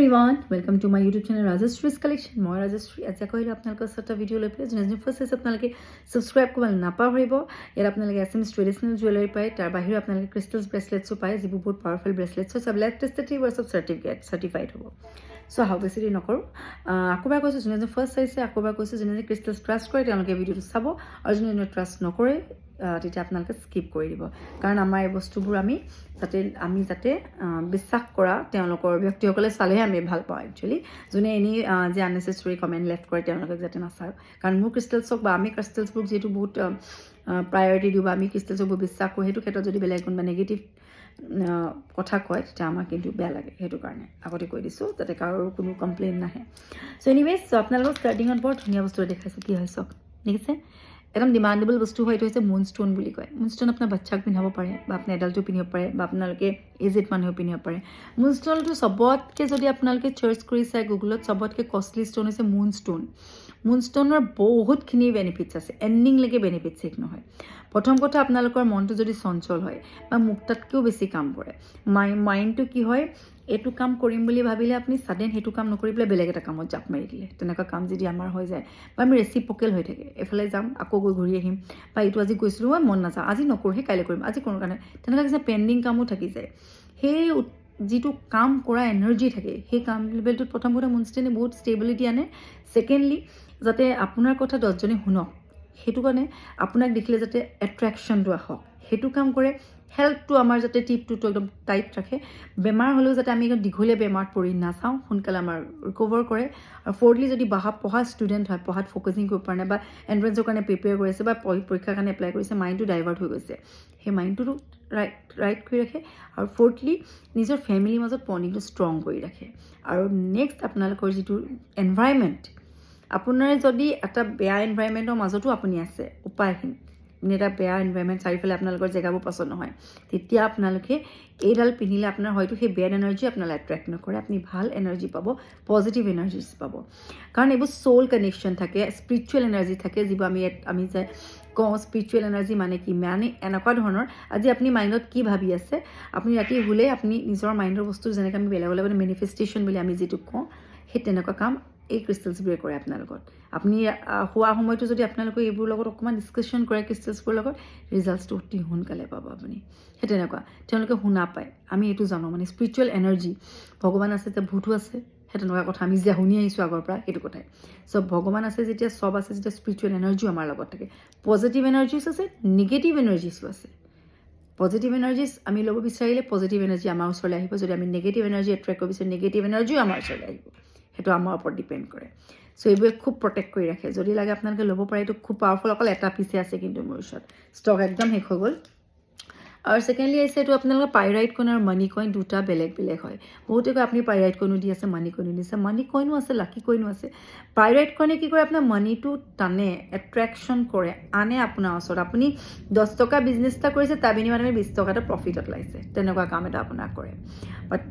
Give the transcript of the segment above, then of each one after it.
everyone, welcome to my YouTube channel Rajashree's Collection. মই ৰাজশ্ৰী আজি আকৌ আপোনালোকৰ এটা ভিডিঅ' লৈ পেলাই যোনে ফাৰ্ষ্ট আছে আপোনালোকে সাবস্ক্ৰাইব কৰিব নাপাহৰিব। ইয়াত আপোনালোকে এছএমএছ ট্ৰেডিশ্যনেল জুৱেলাৰী পায়, তাৰ বাহিৰে আপোনালোকে ক্ৰিষ্টেলছ ব্ৰেচলেটছো পায়, যিবোৰ বহুত পাৱাৰফুল ব্ৰেচলেটছ হয়, লেব টেষ্টেড 3 years of certified হ'ব। চ' হাও বেছি দেৰি নকৰোঁ, আকৌ এবাৰ কৈছোঁ যোনে ফাৰ্ষ্ট চাইছে, আকৌ এবাৰ কৈছোঁ যোনে ক্ৰিষ্টেলছ ট্ৰাষ্ট কৰে তেওঁলোকে ভিডিঅ'টো চাব, আৰু যোনে ট্ৰাষ্ট নকৰে তেতিয়া আপোনালোকে স্কিপ কৰি দিব। কাৰণ আমাৰ এই বস্তুবোৰ আমি যাতে বিশ্বাস কৰা তেওঁলোকৰ ব্যক্তিসকলে চালেহে আমি ভাল পাওঁ। একচুৱেলি যোনে এনেই যে আননেচেচেৰী কমেণ্ট লেফ্ট কৰে তেওঁলোকক যাতে নাচায়। কাৰণ মোৰ ক্ৰিষ্টেলছক বা আমি ক্ৰিষ্টেলছবোৰ যিহেতু বহুত প্ৰায়ৰিটি দিওঁ বা আমি ক্ৰিষ্টেলছক বহুত বিশ্বাস কৰোঁ, সেইটো ক্ষেত্ৰত যদি বেলেগ কোনোবা নেগেটিভ কথা কয় তেতিয়া আমাৰ কিন্তু বেয়া লাগে। সেইটো কাৰণে আগতে কৈ দিছোঁ যাতে কাৰো কোনো কমপ্লেইন নাহে। চ' এনিৱেজ আপোনালোকক ষ্টাৰ্টিঙত বৰ ধুনীয়া বস্তু দেখাইছোঁ। কি হয় চাওক, দেখিছে? একদম ডিমাণ্ডেবল বস্তু হয়, এইটো হৈছে মুন ষ্টোন বুলি কয়। মুন ষ্টোন আপোনাৰ বাচ্চাক পিন্ধাব পাৰে বা আপুনি এডাল্টো পিন্ধিব পাৰে বা আপোনালোকে এজেড মানুহেও পিন্ধিব পাৰে। মুন ষ্টোনটো চবতকৈ যদি আপোনালোকে চাৰ্চ কৰি চাই গুগলত, চবতকৈ কষ্টলি ষ্টোন হৈছে মুন ষ্টোন। মুন ষ্টোনৰ বহুতখিনি বেনিফিটছ আছে, এণ্ডিংলৈকে বেনিফিটছ শেষ নহয়। প্ৰথম কথা, আপোনালোকৰ মনটো যদি চঞ্চল হয় বা মোক তাতকৈও বেছি কাম কৰে, মাইণ্ডটো কি হয়, এইটো কাম কৰিম বুলি ভাবিলে আপুনি ছাডেন সেইটো কাম নকৰি পেলাই বেলেগ এটা কামত জাপ মাৰি দিলে, তেনেকুৱা কাম যদি আমাৰ হৈ যায় বা আমি ৰেচিপ্ৰকেল হৈ থাকে, এফালে যাম আকৌ গৈ ঘূৰি আহিম, বা এইটো আজি গৈছিলোঁ মই মন নাযাওঁ, আজি নকৰোঁ, সেই কাইলৈ কৰিম, আজি কৰোঁ কাৰণে তেনেকুৱা কিছুমান পেণ্ডিং কামো থাকি যায়। সেই যিটো কাম কৰা এনাৰ্জি থাকে, সেই কাম লেভেলটোত প্ৰথম কথা মুনষ্টোনে বহুত ষ্টেবিলিটি আনে। ছেকেণ্ডলি, যাতে আপোনাৰ কথা 10জনে শুনক, সেইটো কাৰণে আপোনাক দেখিলে যাতে এট্ৰেকশ্যনটো আহক, সেইটো কাম কৰে। হেল্থটো আমাৰ যাতে টিপটোতো একদম টাইট ৰাখে, বেমাৰ হ'লেও যাতে আমি একদম দীঘলীয়া বেমাৰত পৰি নাচাওঁ, সোনকালে আমাৰ ৰিকভাৰ কৰে। আৰু ফ'ৰ্থলি, যদি পঢ়া ষ্টুডেণ্ট হয়, পঢ়াত ফ'কাচিং কৰিব পৰা নাই বা এণ্ট্ৰেঞ্চৰ কাৰণে প্ৰিপেয়াৰ কৰি আছে বা পৰীক্ষাৰ কাৰণে এপ্লাই কৰিছে, মাইণ্ডটো ডাইভাৰ্ট হৈ গৈছে, সেই মাইণ্ডটোতো ৰাইট কৰি ৰাখে। আৰু ফ'ৰ্থলি, নিজৰ ফেমিলিৰ মাজত বণ্ডিংটো ষ্ট্ৰং কৰি ৰাখে। আৰু নেক্সট, আপোনালোকৰ যিটো এনভাইৰনমেণ্ট, আপোনাৰ যদি এটা বেয়া এনভাইৰনমেণ্টৰ মাজতো আপুনি আছে, উপায়হীন, এটা বেয়া এনভাইৰনমেণ্ট, চাৰিওফালে আপোনালোকৰ জেগাবোৰ পচন্দ নহয়, তেতিয়া আপোনালোকে এইডাল পিন্ধিলে আপোনাৰ হয়তো সেই বেড এনাৰ্জি আপোনালৈ এট্ৰেক্ট নকৰে, আপুনি ভাল এনাৰ্জি পাব, পজিটিভ এনাৰ্জিজ পাব। কাৰণ এইবোৰ ছ'ল কানেকশ্যন থাকে, স্পিৰিচুৱেল এনাৰ্জি থাকে, যিবোৰ আমি যে কওঁ স্পিৰিচুৱেল এনাৰ্জি মানে কি, মানে এনেকুৱা ধৰণৰ, আজি আপুনি মাইণ্ডত কি ভাবি আছে, আপুনি ৰাতি শুলে আপুনি নিজৰ মাইণ্ডৰ বস্তু যেনেকৈ আমি বেলেগলৈ মানে মেনিফেষ্টেশ্যন বুলি আমি যিটো কওঁ, সেই তেনেকুৱা কাম এই ক্ৰিষ্টেলছবোৰে কৰে আপোনাৰ লগত। আপুনি শোৱা সময়তো যদি আপোনালোকে এইবোৰ লগত অকণমান ডিছকাশ্যন কৰে ক্ৰিষ্টেলছবোৰৰ লগত, ৰিজাল্টছটো অতি সোনকালে পাব আপুনি। সেই তেনেকুৱা তেওঁলোকে শুনা পায়, আমি এইটো জানো, মানে স্পিৰিচুৱেল এনাৰ্জি, ভগৱান আছে যে ভূতো আছে, সেই তেনেকুৱা কথা আমি যে শুনি আহিছোঁ আগৰ পৰা, সেইটো কথাই। চ' ভগৱান আছে যেতিয়া, চব আছে যেতিয়া, স্পিৰিচুৱেল এনাৰ্জিও আমাৰ লগত থাকে। পজিটিভ এনাৰ্জিছ আছে, নিগেটিভ এনাৰ্জিছো আছে। পজিটিভ এনাৰ্জিছ আমি ল'ব বিচাৰিলে পজিটিভ এনাৰ্জি আমাৰ ওচৰলৈ আহিব, যদি আমি নিগেটিভ এনাৰ্জি এট্ৰেক্ট কৰিব বিচাৰোঁ নিগেটিভ এনাৰ্জিও আমাৰ ওচৰলৈ আহিব। সেইটো আমাৰ ওপৰত ডিপেণ্ড কৰে। চ' এইবোৰে খুব প্ৰটেক্ট কৰি ৰাখে, যদি লাগে আপোনালোকে ল'ব পাৰে। এইটো খুব পাৱাৰফুল, অকল এটা পিছে আছে কিন্তু মোৰ ওচৰত, ষ্টক একদম শেষ হৈ গ'ল। আৰু ছেকেণ্ডলি আহিছে এইটো আপোনালোকৰ পাইৰাইট কইন আৰু মানি কইন, দুটা বেলেগ বেলেগ হয়। বহুতে কয় আপুনি পাইৰাইট কইনো দি আছে, মানি কইনো দিছে, মানি কইনো আছে, লাকি কইনো আছে। পাইৰাইট কইনে কি কৰে, আপোনাৰ মানিটো টানে, এট্ৰেকশ্যন কৰে, আনে আপোনাৰ ওচৰত। আপুনি 10 টকা বিজনেছ এটা কৰিছে, তাৰ বিনিময়ত আপুনি 20 টকা এটা প্ৰফিটত লাইছে, তেনেকুৱা কাম এটা আপোনাক কৰে। বাট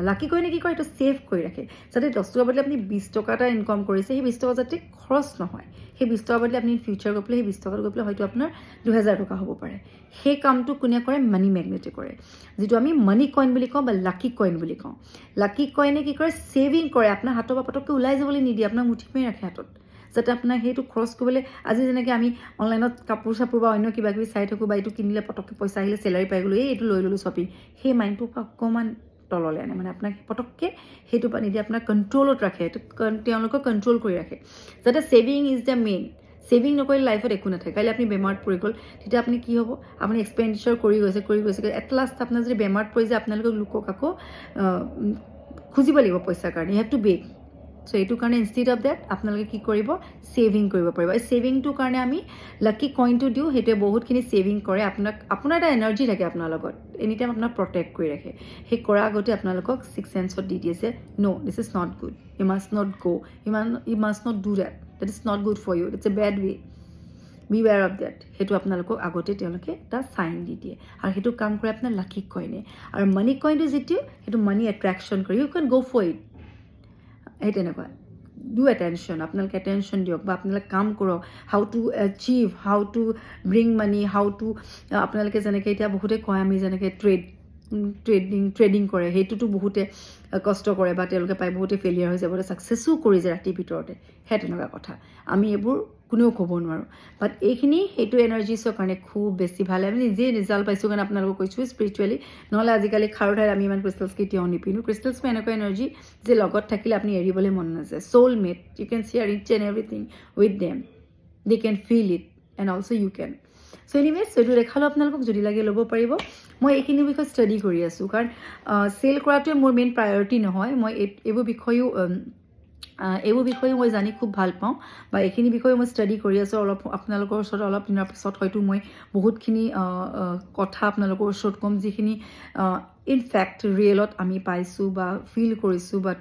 লাকি কইনে কি কৰে, এইটো ছেভ কৰি ৰাখে, যাতে 10 টকাৰ বদলে আপুনি 20 টকা এটা ইনকাম কৰিছে, সেই 20 টকা যাতে খৰচ নহয়। সেই 20 টকাৰ বদলে আপুনি ফিউচাৰ গৈ পেলাই সেই 20 টকাত গৈ পেলাই হয়তো আপোনাৰ 2000 টকা হ'ব পাৰে। সেই কামটো কোনে কৰে, মানি মেগনেটে কৰে, যিটো আমি মানি কইন বুলি কওঁ বা লাকি কইন বুলি কওঁ। লাকি কইনে কি কৰে, ছেভিং কৰে, আপোনাৰ হাতৰ পৰা পটককৈ ওলাই যাবলৈ নিদিয়ে, আপোনাক মুঠি মাৰি ৰাখে হাতত, যাতে আপোনাৰ সেইটো খৰচ কৰিবলৈ, আজি যেনেকৈ আমি অনলাইনত কাপোৰ চাপোৰ বা অন্য কিবা কিবি চাই থাকোঁ, বা এইটো কিনিলে পটককৈ পইচা আহিলে, চেলাৰী পাই গ'লোঁ, এইটো লৈ ল'লোঁ শ্বপিং, সেই মাইণ্ডটোৰ পৰা অকণমান তললৈ আনে, মানে আপোনাক পটককৈ সেইটো পৰা নিদিয়ে, আপোনাক কণ্ট্ৰলত ৰাখে, এইটো তেওঁলোকক কণ্ট্ৰল কৰি ৰাখে, যাতে saving is the main. Saving নকৰিলে লাইফত একো নাথাকে। কাইলৈ আপুনি বেমাৰত পৰি গ'ল, তেতিয়া আপুনি কি হ'ব, আপুনি এক্সপেণ্ডিচাৰ কৰি গৈছে, এট লাষ্ট আপোনাৰ যদি বেমাৰত পৰি যায়, আপোনালোকক লোকক আকৌ খুজিব লাগিব পইচাৰ কাৰণে, ইউ হেভ টু বেগ। চ' এইটো কাৰণে ইনষ্টেড অফ ডেট আপোনালোকে কি কৰিব, ছেভিং কৰিব পাৰিব। এই ছেভিংটোৰ কাৰণে আমি লাকি কইনটো দিওঁ, সেইটোৱে বহুতখিনি ছেভিং কৰে। আপোনাৰ এটা এনাৰ্জি থাকে আপোনাৰ লগত, এনি টাইম আপোনাক প্ৰটেক্ট কৰি ৰাখে। সেই কৰাৰ আগতে আপোনালোকক 6 চেন্সত দি দিয়ে যে no' this is not good, you must not go', you must not do that is not good for you, it's a bad way, beware of that. সেইটো আপোনালোকক আগতে তেওঁলোকে এটা চাইন দি দিয়ে, আৰু সেইটো কাম কৰে আপোনাৰ লাকি কইনে। আৰু মানি কইনটো যিটো, সেইটো মানি এট্ৰেকশ্যন কৰে, ইউ কেন গ' ফৰ ইট। সেই তেনেকুৱা ডু এটেনশ্যন, আপোনালোকে এটেনশ্যন দিয়ক, বা আপোনালোকে কাম কৰক, how to achieve, how to bring money, how to, আপোনালোকে যেনেকৈ এতিয়া বহুতে কয় আমি যেনেকৈ ট্ৰেড ট্ৰেডিং কৰে সেইটোতো বহুতে কষ্ট কৰে বা তেওঁলোকে পাই বহুতে ফেইলিয়াৰ হৈ যাব ছাকচেছো কৰি যায় ৰাতিৰ ভিতৰতে সেই তেনেকুৱা কথা আমি এইবোৰ কোনেও ক'ব নোৱাৰোঁ বাট এইখিনি সেইটো এনাৰ্জিছৰ কাৰণে খুব বেছি ভাল আমি নিজেই ৰিজাল্ট পাইছোঁ কাৰণে আপোনালোকক কৈছোঁ স্পিৰিচুৱেলি নহ'লে আজিকালি খাৰু ঠাইত আমি ইমান ক্ৰিষ্টেলছ কেতিয়াও নিপিন্ধোঁ ক্ৰিষ্টেলছ এনেকুৱা এনাৰ্জি যে লগত থাকিলে আপুনি এৰিবলৈ মন নাযায় soul mate you can share this and everything with them they can feel it and also' you can show' anyways এইটো দেখালোঁ আপোনালোকক যদি লাগে ল'ব পাৰিব মই এইখিনি বিষয়ে ষ্টাডি কৰি আছোঁ কাৰণ চেল কৰাটোৱে মোৰ মেইন প্ৰায়ৰিটি নহয় মই এইবোৰ বিষয়েও মই জানি খুব ভাল পাওঁ বা এইখিনি বিষয়ে মই ষ্টাডি কৰি আছোঁ অলপ আপোনালোকৰ ওচৰত অলপ দিনৰ পিছত হয়তো মই বহুতখিনি কথা আপোনালোকৰ ওচৰত ক'ম যিখিনি ইনফেক্ট ৰিয়েলত আমি পাইছোঁ বা ফিল কৰিছোঁ বাট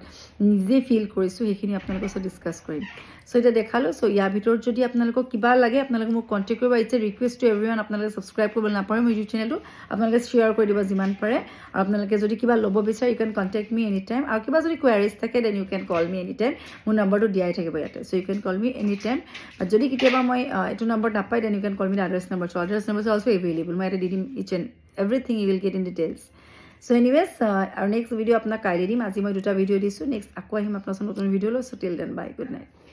নিজে ফিল কৰিছোঁ সেইখিনি আপোনালোকৰ ওচৰত ডিছকাছ কৰিম চ' এতিয়া দেখালোঁ চ' ইয়াৰ ভিতৰত যদি আপোনালোকক কিবা লাগে আপোনালোকে মোক কণ্টেক্ট কৰিব পাৰিছে ৰিকুৱেষ্ট টু এভৰিৱান আপোনালোকে ছাবস্ক্ৰাইব কৰিবলৈ নাপাৰে মোৰ ইউটিউব চেনেলটো আপোনালোকে শ্বেয়াৰ কৰি দিব যিমান পাৰে আৰু আপোনালোকে যদি কিবা ল'ব বিচাৰে you can contact me any time আৰু কিবা যদি কুৱেৰিজ থাকে then you can call me any time মোৰ নম্বৰটো দিয়াই থাকিব ইয়াতে so' you can call me any time যদি কেতিয়াবা মই এইটো নম্বৰ নাপায় then you can call me address number so' address number also' available মই ইয়াতে দি দিম each and everything you will get in details so' anyways আৰু নেক্সট ভিডিঅ' আপোনাক কাইলৈ দিম আজি মই 2টা ভিডিঅ' দিছোঁ নেক্সট আকৌ আহিম আপোনাৰ নতুন ভিডিঅ' লৈ চ' till then bye good night